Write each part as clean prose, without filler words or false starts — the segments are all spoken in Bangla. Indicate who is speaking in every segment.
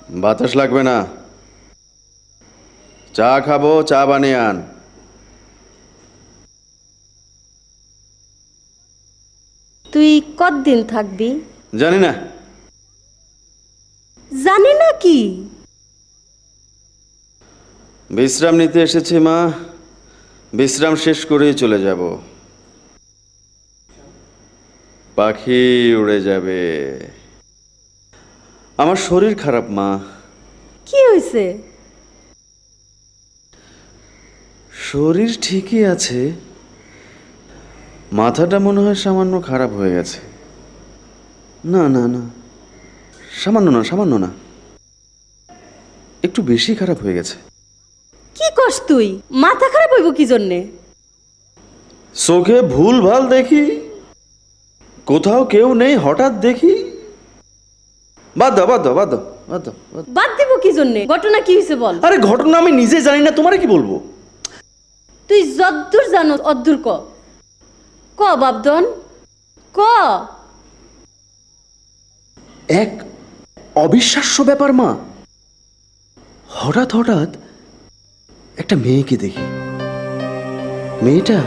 Speaker 1: বাতাস লাগবে না, চা খাবো, চা বানিয়ে আন।
Speaker 2: তুই কতদিন থাকবি?
Speaker 1: জানি না।
Speaker 2: জানি না কি?
Speaker 1: বিশ্রাম নিতে এসেছি মা, বিশ্রাম শেষ করেই চলে যাব। পাখি উড়ে যাবে। আমার শরীর খারাপ মা।
Speaker 2: কি হয়েছে?
Speaker 1: শরীর ঠিকই আছে, মাথাটা মনে হয় সামান্য খারাপ হয়ে গেছে। না না না, সামান্য না, সামান্য না, একটু বেশি খারাপ হয়ে গেছে।
Speaker 2: কি কস তুই? মাথা খারাপ হইব কি জন্যে?
Speaker 1: চোখে ভুল ভাল দেখি, কোথাও কেউ নেই, হঠাৎ দেখি। বাদ দাও, বাদ দাও, বাদ দাও, বাদ দাও, বাদ দাও।
Speaker 2: বাদ দিব কি জন্যে? ঘটনা কি হয়েছে বল।
Speaker 1: আরে ঘটনা আমি নিজে জানি না, তোমারে কি বলবো?
Speaker 2: তুই যদ্দূর জানো অদ্দূর ক। ক বাবদন, ক।
Speaker 1: এক অবিশ্বাস্য ব্যাপার মা, হঠাৎ হঠাৎ একটা মেয়েকে দেখি। মেয়েটা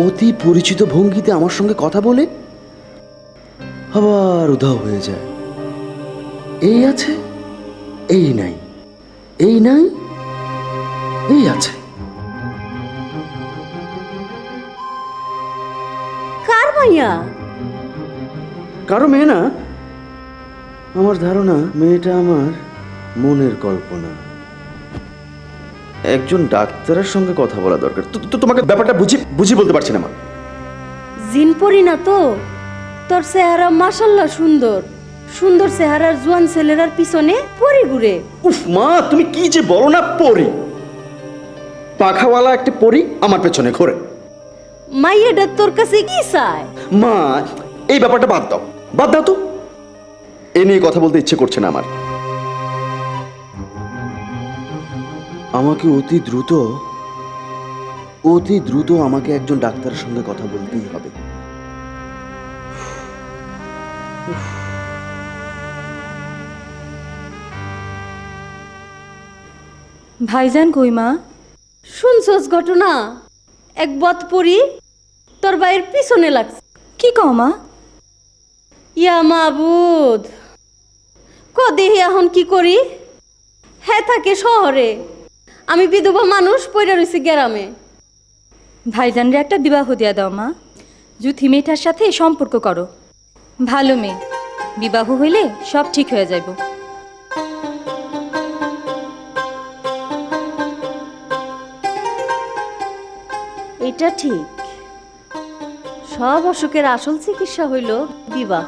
Speaker 1: অতি পরিচিত ভঙ্গিতে আমার সঙ্গে কথা বলে আবার উধাও হয়ে যায়। এই আছে, এই নাই, এই নাই, এই আছে।
Speaker 2: কার মাইয়া?
Speaker 1: কারো মেয়ে না, আমার ধারণা মেয়েটা আমার মনের কল্পনা। একজন ডাক্তারের সঙ্গে কথা বলা দরকার। তো তোমাকে ব্যাপারটা বুঝি বলতে পারছি না মা।
Speaker 2: জিন পরি না তো? তোর চেহারা মাশাল্লাহ সুন্দর, সুন্দর চেহারার জোয়ান ছেলেরার পিছনে পরি ঘুরে।
Speaker 1: উফ মা, তুমি কি যে বলো না, পরি, পাখাওয়ালা একটা পরি আমার পেছনে ঘোরে।
Speaker 2: মাইয়াটা তোর কাছে কি চায়?
Speaker 1: মা, এই ব্যাপারটা বাদ দাও, বাদ দাও তো। এ নিয়ে কথা বলতে ইচ্ছে করছে না আমার। আমাকে অতি দ্রুত আমাকে একজন ডাক্তারের সঙ্গে কথা বলতেই হবে।
Speaker 3: ভাইজান কই মা?
Speaker 2: শুনছস ঘটনা? এক বদ পরি তোর ভাইয়ের পিছনে লাগছে।
Speaker 3: কি কও মা?
Speaker 2: ইয়া মাবুদ, ক দেহি এখন কি করি? হ্যাঁ থাকে শহরে, আমি বিধবা মানুষ পইরা রইছি গ্রামে।
Speaker 3: ভাইজানরে একটা বিবাহ দিয়া দাও মা। জুথি মেয়েটার সাথে সম্পর্ক করো, ভালো মেয়ে, বিবাহ হইলে সব ঠিক হয়ে যাইব।
Speaker 2: এটা ঠিক, সব অসুখের আসল চিকিৎসা হইল বিবাহ।